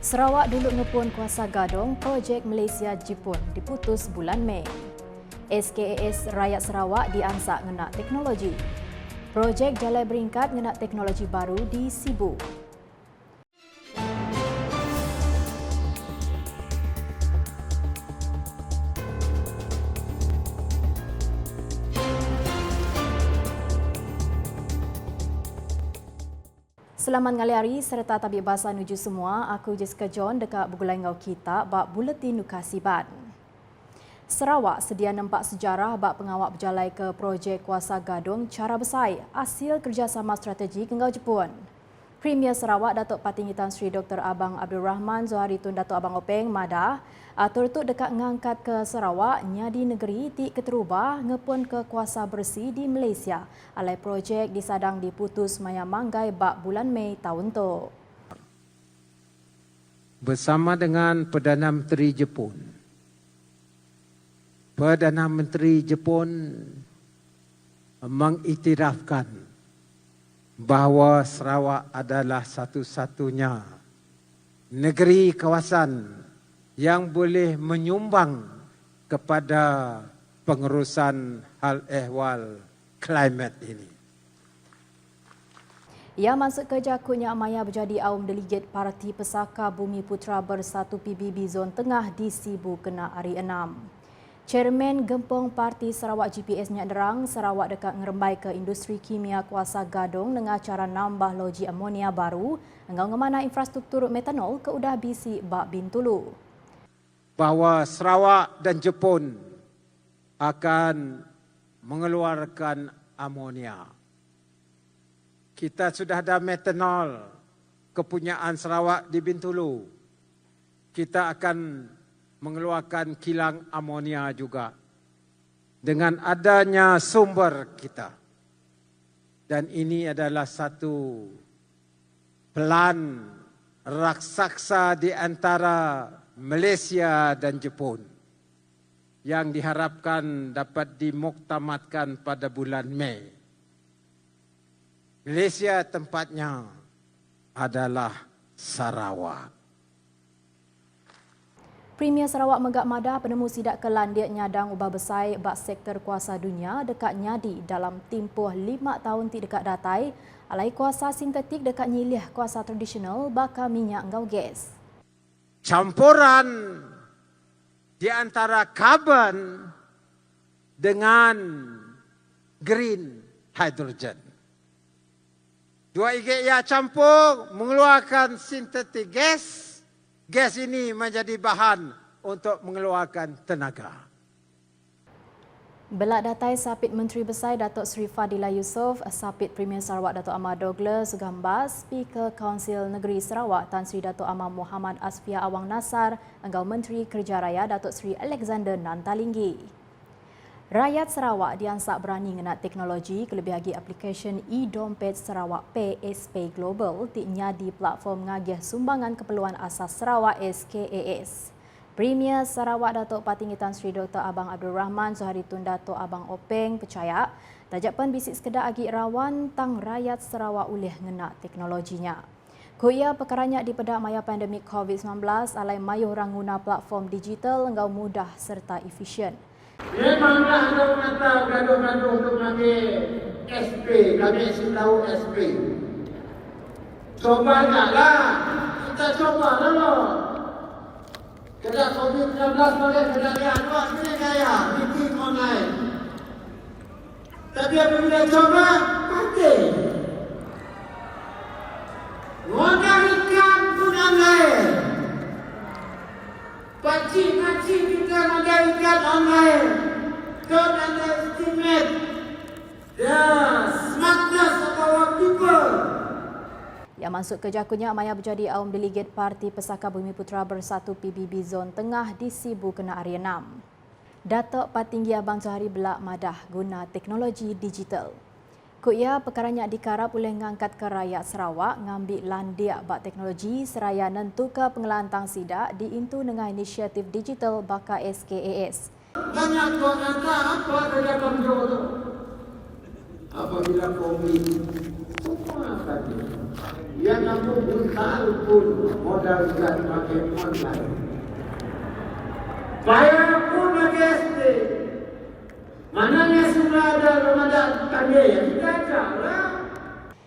Sarawak dulu ngepun kuasa gadong projek Malaysia Jepun diputus bulan Mei. SKAS Rakyat Sarawak diangsak ngenak teknologi. Projek jalan beringkat ngenak teknologi baru di Sibu. Selamat ngali hari serta tabik bahasa nuju semua. Aku Jessica John dekat Bugulai Ngau kita bak Buletin Nukasiban. Sarawak sedia nampak sejarah bak pengawak berjalai ke projek kuasa gadong cara besar hasil kerjasama strategik dengan Jepun. Premier Sarawak Datuk Patinggi Tan Sri Dr. Abang Abdul Rahman Zohari Tun Datuk Abang Openg Madah turut dekat ngangkat ke Sarawak nyadi negeri ti keterubah ngepun ke kuasa bersih di Malaysia. Alai projek disadang diputus maya manggai bak bulan Mei tahun tu. Bersama dengan Perdana Menteri Jepun. Perdana Menteri Jepun mengiktirafkan bahawa Sarawak adalah satu-satunya negeri kawasan yang boleh menyumbang kepada pengurusan hal ehwal klimat ini. Ia masuk ke jakutnya Amaya berjadi awam delegate Parti Pesaka Bumi Putra Bersatu PBB Zon Tengah di Sibu kena hari 6. Chairman Gempong Parti Sarawak GPS Nyak Derang, Sarawak dekat ngerembai ke industri kimia kuasa gadong dengan cara nambah loji amonia baru engau ngemana infrastruktur metanol ke udah bisi bak Bintulu. Bahawa Sarawak dan Jepun akan mengeluarkan amonia. Kita sudah ada metanol kepunyaan Sarawak di Bintulu. Kita akan mengeluarkan kilang amonia juga dengan adanya sumber kita. Dan ini adalah satu pelan raksasa di antara Malaysia dan Jepun yang diharapkan dapat dimuktamadkan pada bulan Mei. Malaysia tempatnya adalah Sarawak. Premier Sarawak Megak Madah penemu sidak kelan dia nyadang ubah besar bak sektor kuasa dunia dekat nyadi dalam tempoh 5 tahun ti dekat datai alai kuasa sintetik dekat nyilih kuasa tradisional bakal minyak ngau gas. Campuran di antara karbon dengan green hydrogen. Dua ia campur mengeluarkan sintetik gas. Gas ini menjadi bahan untuk mengeluarkan tenaga. Belak datai Sapit Menteri Besar Datuk Seri Fadila Yusof, Sapit Premier Sarawak Datuk Ahmad Douglas Gambas, Speaker Kaunsil Negeri Sarawak Tan Sri Datuk Ahmad Muhammad Asfia Awang Nasar, Engau Menteri Kerja Raya Datuk Seri Alexander Nantalinggi. Rakyat Sarawak diangsak berani ngenak teknologi kelebih lagi aplikasi e-dompet Sarawak Pay SPay Global ti nyadi platform ngagih sumbangan keperluan asas Sarawak SKAS. Premier Sarawak Datuk Patinggi Tan Sri Dr. Abang Abdul Rahman Zohari Tun Datuk Abang Openg percaya tajapan bisik sekedar agi rawan tang rakyat Sarawak ulih ngenak teknologinya. Kuia perkaranya di pedak maya pandemik COVID-19 alai mayuh orang guna platform digital engau mudah serta efisien. Memanglah anda mengata gaduh-gaduh untuk mengambil SP, kami tahu SP. Coba taklah, kita coba dulu. Kena COVID-19 boleh kena lihat, wah ini gaya, meeting online. Tapi apabila coba, mati. Modal ikan pun online. Pakcik-pakcik kita modal ikan online. Don't underestimate the smartness of our people. Yang masuk ke jakutnya Amaya berjadi awam delegate Parti Pesaka Bumi Putra Bersatu PBB Zon Tengah di Sibu kena hari 6. Datuk Patinggi Abang Zohari Belak Madah guna teknologi digital. Kuia perkaranya dikarap oleh ngangkat ke rakyat Sarawak ngambil landiak bak teknologi seraya nentuka pengelantang sidak diintu dengan inisiatif digital baka SKAS. Banyak kau kata apa kerja kamu itu? Apabila COVID, semua tadi Ia kampung besar pun modal sudah pakai online. Bayar pun pakai SD. Mananya sudah ada Ramadan tanda yang kita lah.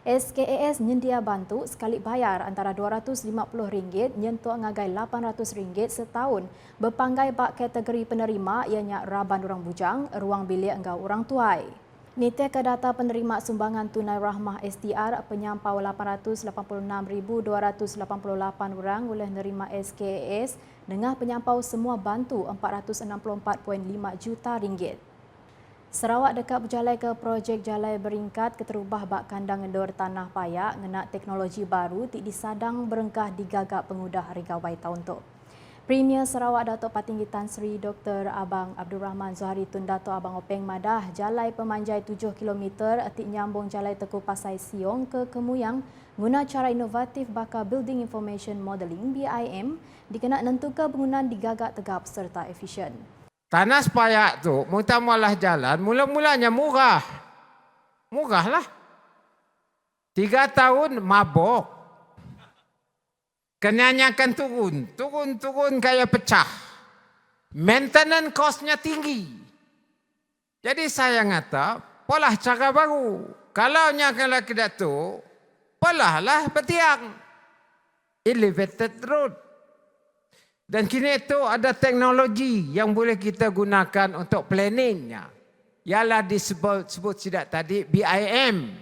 SKAS nyendia bantu sekali bayar antara RM250 nyentuh ngagai RM800 setahun berpanggai bak kategori penerima ianya raban orang bujang, ruang bilik enggau orang tuai. Nite ke data penerima sumbangan tunai rahmah STR penyampau 886,288 orang oleh nerima SKAS dengan penyampau semua bantu RM464.5 juta. Sarawak dekat berjalai ke projek jalai beringkat keterubah bak kandang endor tanah payak ngenak teknologi baru tik disadang berengkah digagak pengudah Regawai tahun tu. Premier Sarawak Datuk Patinggi Tan Sri Dr. Abang Abdul Rahman Zohari Tun Datuk Abang Openg madah jalai pemanjai 7 km tik nyambung jalai Teku Pasai Siong ke Kemuyang guna cara inovatif bakal Building Information Modelling BIM dikenak nentukan bangunan digagak tegap serta efisien. Tanah sepayak tu, mutamalah jalan, mula-mulanya murah. Murahlah. 3 tahun mabok. Kenyanyakan turun kayak pecah. Maintenance cost-nya tinggi. Jadi saya ngata, polah cara baru. Kalau nyakala tidak tu, polahlah betiang. Elevated road. Dan kini itu ada teknologi yang boleh kita gunakan untuk planningnya. Ialah disebut tidak tadi BIM.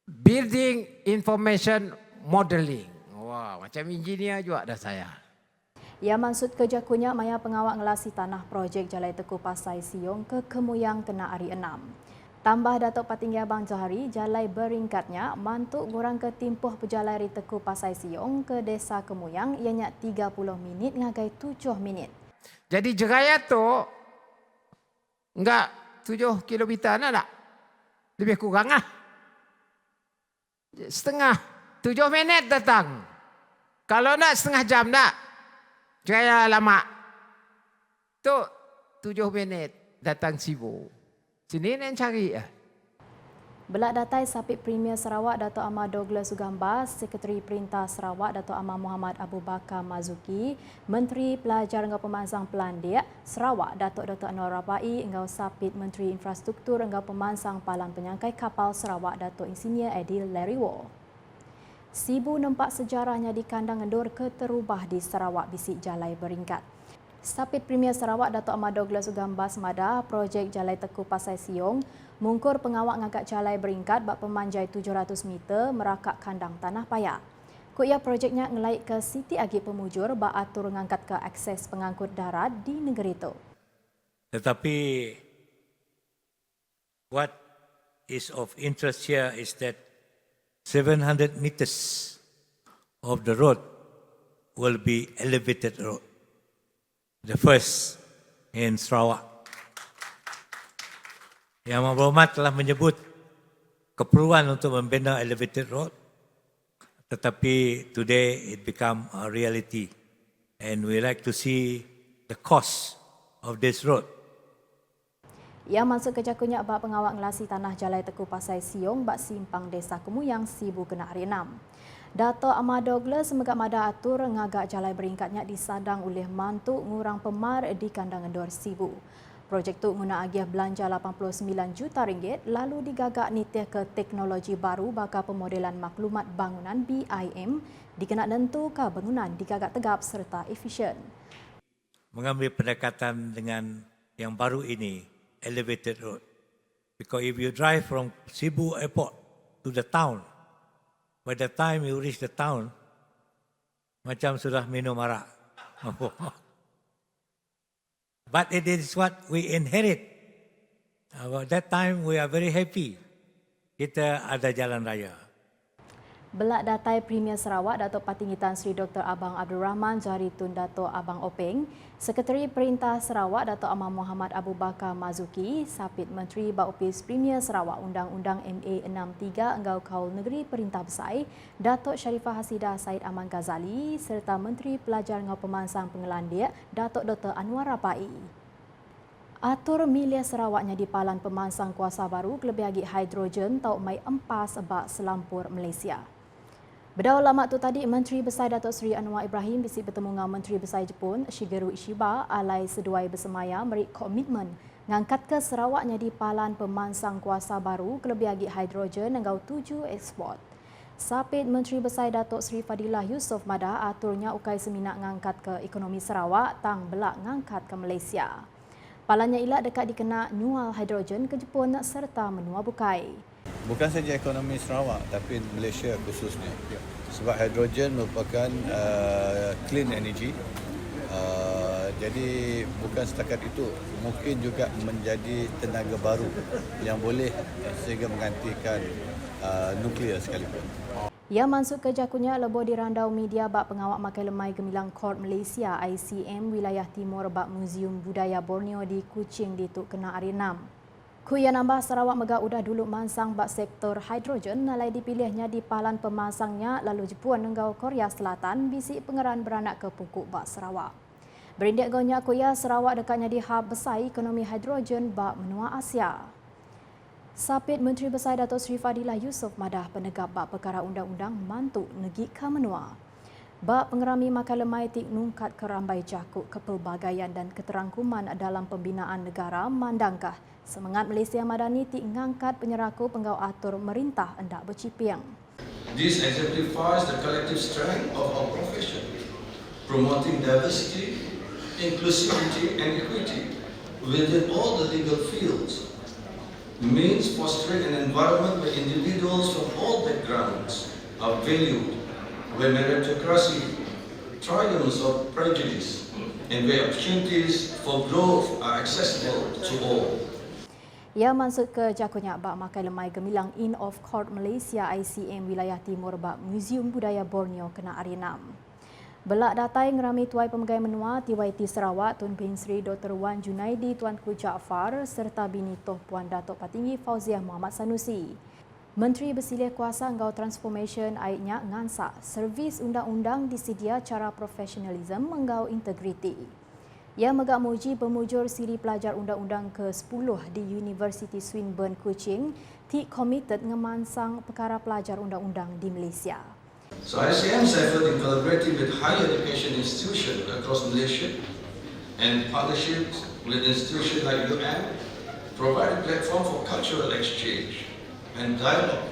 Building Information Modelling. Wah, macam engineer juga dah saya. Ia maksud kerja kunya maya pengawak ngelasi tanah projek Jalai Teku Pasai Siong ke Kemuyang kena hari 6. Tambah Datuk Patinggi Abang Zohari, jalai beringkatnya mantuk ngurang ke timpuh pejalai dari Teku Pasai Siong ke Desa Kemuyang ianya 30 minit ngagai 7 minit. Jadi jeraya tu enggak 7 kilometer nak? Lebih kurang lah. Setengah 7 minit datang. Kalau nak setengah jam nak. Jeraya lama. Tu 7 minit datang Sibu. Sini nak cari ya. Belak datai Sapit Premier Sarawak Dato' Amar Douglas Sugambas, Sekretari Perintah Sarawak Dato' Amar Muhammad Abu Bakar Mazuki, Menteri Pelajar Engau Pemansang Pelandik Sarawak Dato' Anwar Rabai, Engau Sapit Menteri Infrastruktur Engau Pemansang Palang Penyangkai Kapal Sarawak Dato' Insinyur Adil Leriwo. Sibu nampak sejarahnya di kandang endor keterubah di Sarawak bisik jalai beringkat. Sapit Premier Sarawak Dato' Amar Douglas Sugambas madah projek Jalai Teku Pasai Siong mungkur pengawak ngagak jalai beringkat bak pemanjai 700 meter merakak kandang tanah payak. Kuia projeknya ngelaik ke Siti Agi Pemujur bak atur ngangkat ke akses pengangkut darat di negeri itu. Tetapi what is of interest here is that 700 meters of the road will be elevated road. The first in Sarawak. Yang Mahkamah telah menyebut keperluan untuk membina elevated road, tetapi today it become a reality, and we like to see the cost of this road. Ia masuk ke jakunya bak pengawak ngelasi tanah Jalai Teku Pasai Siong bak simpang Desa Kemuyang Sibu kena hari 6. Dato' Amar Douglas megak mada atur ngagak jalai beringkatnya disadang oleh mantuk ngurang pemar di kandang endor Sibu. Projek tu guna agiah belanja RM89 juta lalu digagak nitih ke teknologi baru bakal pemodelan maklumat bangunan BIM dikenak nentu ke bangunan digagak tegap serta efisien. Mengambil pendekatan dengan yang baru ini, elevated road. Because if you drive from Sibu Airport to the town, by the time you reach the town, macam sudah minum arak. But it is what we inherit. About that time, we are very happy. Kita ada jalan raya. Belak datai Premier Sarawak Datuk Patinggi Tan Sri Dr. Abang Abdul Rahman Zohari Tun Datuk Abang Openg, Sekretari Perintah Sarawak Datuk Amar Muhammad Abu Bakar Mazuki, Sapit Menteri Baupis Premier Sarawak Undang-Undang MA 63 Enggau Kaul Negeri Perintah Besar, Datuk Sharifah Hasidah Said Aman Ghazali serta Menteri Pelajar Engau Pemansang Pengelandik Datuk Dr. Anwar Rabai. Atur milia Sarawaknya di Palan Pemansang Kuasa Baru kelebih lagi hidrogen tau mai empas bak selampur Malaysia. Berdau lama tu tadi, Menteri Besar Datuk Seri Anwar Ibrahim bisik bertemu dengan Menteri Besar Jepun Shigeru Ishiba alai seduai bersemaya merik komitmen ngangkat ke Sarawaknya di palan pemansang kuasa baru kelebih agi hidrogen dengan 7 ekspor. Sapit Menteri Besar Datuk Seri Fadilah Yusof Madah aturnya ukai seminak ngangkat ke ekonomi Sarawak tang belak ngangkat ke Malaysia. Palannya ilak dekat dikena nyual hidrogen ke Jepun serta menua bukai. Bukan saja ekonomi Sarawak tapi Malaysia khususnya. Sebab hidrogen merupakan clean energy. Jadi bukan setakat itu, mungkin juga menjadi tenaga baru yang boleh sehingga menggantikan nuklear sekalipun. Ia masuk ke jakunya lebo di randau media bak pengawak makai lemai gemilang Kort Malaysia ICM wilayah timur bak Muzium Budaya Borneo di Kuching di Tuk Kena Hari 6. Kuya nambah Sarawak megak udah dulu mansang bak sektor hidrogen nalai dipilihnya di palan pemansangnya lalu Jepun dengan Korea Selatan bisik pengeran beranak ke pukuk bak Sarawak. Berindik gonya kuya Sarawak dekatnya di hub besar ekonomi hidrogen bak menua Asia. Sapit Menteri Besar Datuk Seri Fadilah Yusof Madah penegak bak perkara undang-undang mantuk negik ke menua. Bak pengerami makai lemai tik nungkat kerambai jakuk kepelbagaian dan keterangkuman dalam pembinaan negara mandangkah semangat Malaysia Madani tik ngangkat penyeraku penggau atur merintah hendak bercipiang. This exemplifies the collective strength of our profession, promoting diversity, inclusivity and equity within all the legal fields, means fostering an environment where individuals from all backgrounds are valued, where meritocracy triumphs of prejudice, and where opportunities for growth are accessible to all. Ia masuk ke jakunya bak makai lemai gemilang In of Court Malaysia ICM wilayah timur bak Muzium Budaya Borneo Kena Hari 6. Belak datai ngerami tuai pemegai menua TYT Sarawak Tun Bin Sri Dr. Wan Junaidi Tuanku Jaafar serta bini Toh Puan Datuk Patinggi Fauziah Muhammad Sanusi. Menteri Bersilih Kuasa Engkau Transformation aitnya ngansak servis undang-undang disedia cara profesionalism menggau integriti. Ia megak muji pemujur siri pelajar undang-undang ke-10 di Universiti Swinburne Kuching ti committed ngemansang perkara pelajar undang-undang di Malaysia. So ICM's effort in collaborating with higher education institutions across Malaysia and partnerships with institutions like UM provide a platform for cultural exchange and dialogue,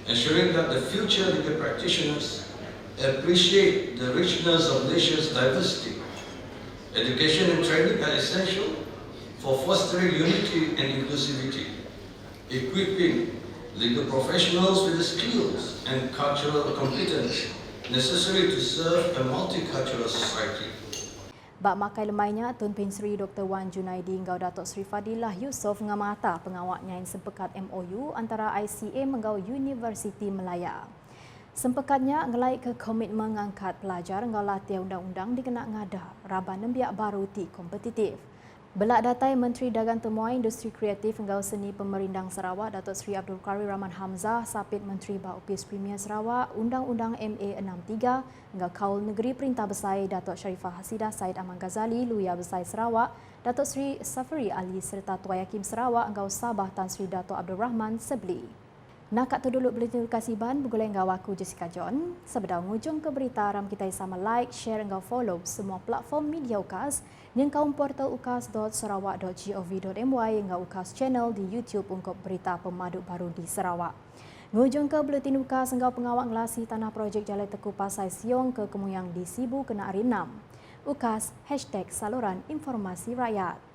ensuring that the future legal practitioners appreciate the richness of Malaysia's diversity. Education and training are essential for fostering unity and inclusivity, equipping legal professionals with the skills and cultural competence necessary to serve a multicultural society. Bak makai lemainya, Tun Bin Sri Dr. Wan Junaidi ngau Datuk Seri Fadilah Yusof ngamata pengawaknya yang sempekat MOU antara ICM ngau Universiti Melaya. Sempekatnya ngelai ke komitmen mengangkat pelajar ngau latih undang-undang dikena ngada raban nembiak baru ti kompetitif. Belak datai Menteri Dagang Temuai Industri Kreatif ngau Seni Pemerindang Sarawak Datuk Seri Abdul Karim Rahman Hamzah sapit Menteri Baupis Premier Sarawak Undang-Undang MA 63 ngau Kaul Negeri Perintah Besar Datuk Sharifah Hasidah Said Aman Ghazali Luya Besar Sarawak Datuk Seri Safari Ali serta Tuai Hakim Sarawak ngau Sabah Tan Sri Datuk Abdul Rahman Sebli. Nak kat tu dulu Buletin Kasiban bergulai ngau aku Jessica John. Sebelum ngujung ke berita ram kita sama like, share ngau follow semua platform media UKAS yang kaum portal ukas.sarawak.gov.my ngau UKAS channel di YouTube untuk berita pemaduk baru di Sarawak. Ngujung ke Buletin UKAS ngau pengawak ngelasi tanah projek Jalan Teku Pasai Siong ke Kemuyang di Sibu Kena Hari 6. UKAS #Saluran Informasi Rakyat.